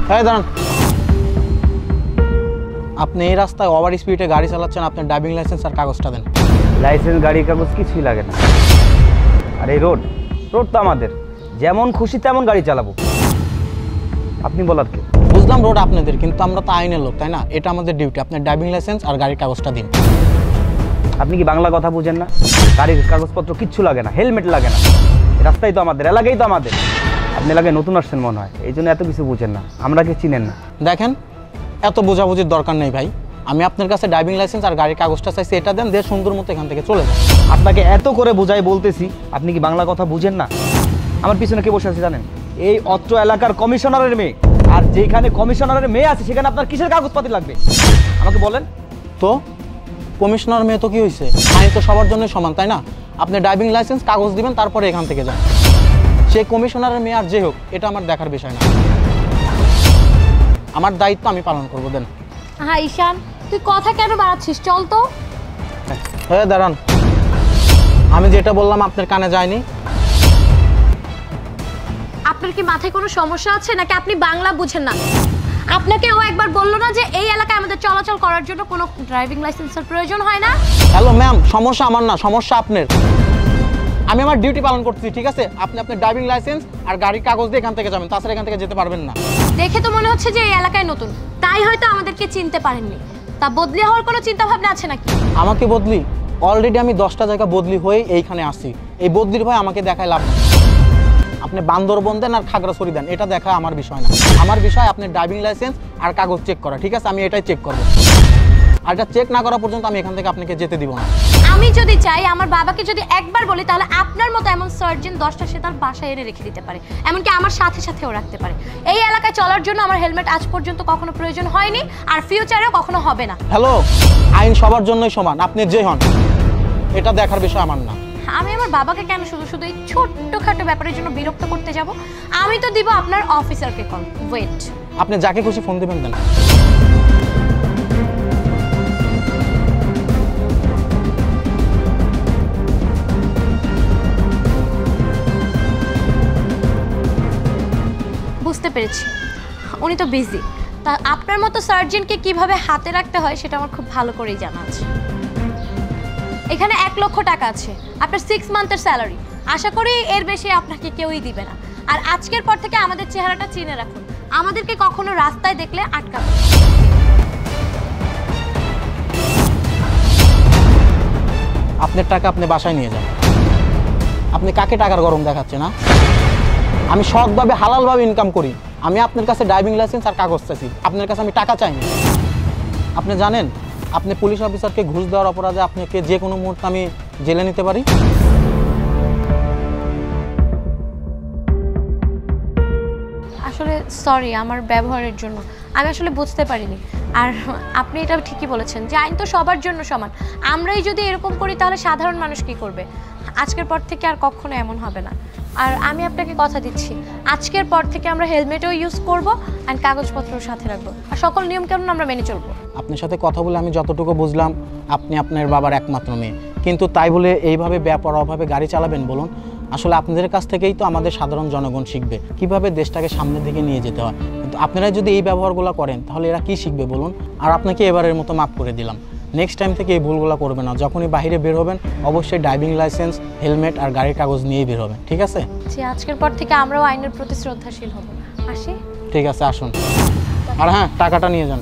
হ্যাঁ দাঁড়ান, আপনি এই রাস্তায় ওভার স্পিডে গাড়ি চালাচ্ছেন, আপনার ড্রাইভিং লাইসেন্স আর কাগজটা দেন। লাইসেন্স গাড়ির কাগজ কিছুই লাগে না। আর এই রোড তো আমাদের, যেমন খুশি তেমন গাড়ি চালাবো। আপনি বলার কে? বুঝলাম রোড আপনাদের, কিন্তু আমরা তো আইনের লোক, তাই না? এটা আমাদের ডিউটি। আপনার ড্রাইভিং লাইসেন্স আর গাড়ির কাগজটা দিন। আপনি কি বাংলা কথা বুঝেন না? গাড়ির কাগজপত্র কিচ্ছু লাগে না, হেলমেট লাগে না। রাস্তাই তো আমাদের, এলাকাই তো আমাদের। আপনি এলাকায় নতুন আসছেন মনে হয়, এই জন্য এত কিছু বুঝেন না, আমরা কি চিনেন না। দেখেন, এত বোঝাবুঝির দরকার নেই ভাই। আমি আপনার কাছে ড্রাইভিং লাইসেন্স আর গাড়ির কাগজটা চাইছি, এটা দেন, দিয়ে সুন্দর মতো এখান থেকে চলে যান। আপনাকে এত করে বোঝাই বলতেছি, আপনি কি বাংলা কথা বুঝেন না? আমার পিছনে কে বসে আছে জানেন? এই অত্র এলাকার কমিশনারের মেয়ে। আর যেখানে কমিশনারের মেয়ে আছে সেখানে আপনার কিসের কাগজপাতি লাগবে আমাকে বলেন তো? কমিশনার মেয়ে তো কি হয়েছে? আইন তো সবার জন্য সমান, তাই না? আপনি ড্রাইভিং লাইসেন্স কাগজ দিবেন, তারপরে এখান থেকে যান। সে কমিশনারের মেয়ে আর যে হোক, এটা আমার দেখার বিষয় না। আমার দায়িত্ব আমি পালন করবো। দেন। হ্যাঁ ঈশান, তুই কথা কেন বাড়াচ্ছিস? চল তো। হ্যাঁ দাঁড়ান, আমি যেটা বললাম আপনার কানে যায়নি? আপনার কি মাথায় কোনো সমস্যা আছে নাকি আপনি বাংলা বুঝেন না? আপনাকে ও একবার বললো না যে এই এলাকায় আমাদের চলাচল করার জন্য কোনো ড্রাইভিং লাইসেন্সের প্রয়োজন হয় না? হ্যালো ম্যাম, সমস্যা আমার না, সমস্যা আপনার। আমি আমার ডিউটি পালন করতেছি, ঠিক আছে? আপনি আপনার ড্রাইভিং লাইসেন্স আর গাড়ির কাগজ দিয়ে এখান থেকে যাবেন, তাছাড়া এখান থেকে যেতে পারবেন না। দেখে তো মনে হচ্ছে যে এই এলাকায় নতুন, তাই হয়তো আমাদেরকে চিনতে পারেননি। তা বদলি হওয়ার কোনো চিন্তা ভাবনা আছে নাকি? আমাকে বদলি? অলরেডি আমি 10টা জায়গা বদলি হয়ে এইখানে আসি। এই বদলির ভয় আমাকে দেখায় লাভ নেই। আপনি বান্দরবন দেন আর খাগড়াছড়ি দেন, এটা দেখা আমার বিষয় না। আমার বিষয় আপনার ড্রাইভিং লাইসেন্স আর কাগজ চেক করা, ঠিক আছে? আমি এটাই চেক করবো। আর এটা চেক না করা পর্যন্ত আমি এখান থেকে আপনাকে যেতে দিব না। আমি যদি চাই, আমার বাবাকে যদি একবার বলি, তাহলে আপনার মতো এমন সার্জন 10টা সে তার বাসায় এনে রেখে দিতে পারে, এমনকি আমার সাথে সাথেও রাখতে পারে। এই এলাকায় চলার জন্য আমার হেলমেট আজ পর্যন্ত কখনো প্রয়োজন হয়নি, আর ফিউচারেও কখনো হবে না। হ্যালো, আইন সবার জন্যই সমান, আপনি যে হন, এটা দেখার বিষয় আমার না। আমি আমার বাবাকে কেন শুধু শুধু এই ছোট্টখাটো ব্যাপারের জন্য বিরক্ত করতে যাব? আমি তো দিব আপনার অফিসারকে কল। ওয়েট। আপনি যাকে খুশি ফোন দিবেন দেন। বুঝতে পেরেছি, উনি তো বিজি। তা আপনার মতো সার্জেনকে কিভাবে হাতে রাখতে হয় সেটা আমার খুব ভালো করেই জানা আছে। এখানে 1 লক্ষ টাকা আছে, আপনার 6 মান্থের স্যালারি। আশা করি এর বেশি আপনাকে কেউই দিবে না। আর আজকের পর থেকে আমাদের চেহারাটা চিনে রাখুন, আমাদেরকে কখনো রাস্তায় দেখলে আটকাবেন। আপনার টাকা আপনি বাসায় নিয়ে যান। আপনি কাকে টাকার গরম দেখাচ্ছেন? না, আমি সৎভাবে হালালভাবে ইনকাম করি। আমি আপনার কাছে ড্রাইভিং লাইসেন্স আর কাগজ চাইছি, আপনার কাছে আমি টাকা চাইনি। আপনি জানেন, আপনি পুলিশ অফিসারকে ঘুষ দেওয়ার অপরাধে আপনাকে যে কোনো মুহূর্তে আমি জেলে নিতে পারি। আসলে সরি আমার ব্যবহারের জন্য, আমি আসলে বুঝতে পারিনি। আর আপনি এটা ঠিকই বলেছেন যে আইন তো সবার জন্য সমান। আমরাই যদি এরকম করি তাহলে সাধারণ মানুষ কি করবে? আজকের পর থেকে আর কখনো এমন হবে না। আর আমি আপনাকে কথা দিচ্ছি, আজকের পর থেকে আমরা হেলমেটও ইউজ করব আর কাগজপত্রও সাথে রাখবো, আর সকল নিয়মকানুন আমরা মেনে চলবো। আপনার সাথে কথা বলে আমি যতটুকু বুঝলাম, আপনি আপনার বাবার একমাত্র মেয়ে, কিন্তু তাই বলে এইভাবে বেপরোয়াভাবে গাড়ি চালাবেন বলুন? আসলে আপনাদের কাছ থেকেই তো আমাদের সাধারণ জনগণ শিখবে কিভাবে দেশটাকে সামনের দিকে নিয়ে যেতে হয়। কিন্তু আপনারা যদি এই ব্যবহারগুলো করেন তাহলে এরা কি শিখবে বলুন? আর আপনাকে এবারের মতো মাফ করে দিলাম, নেক্সট টাইম থেকে এই ভুলগুলো করবে না। যখনই বাইরে বের হবেন অবশ্যই ড্রাইভিং লাইসেন্স, হেলমেট আর গাড়ির কাগজ নিয়েই বের হবেন, ঠিক আছে? জি, আজকের পর থেকে আমরাও আইনের প্রতি শ্রদ্ধাশীল হব। আসি? ঠিক আছে, আসুন। আর হ্যাঁ, টাকাটা নিয়ে যান।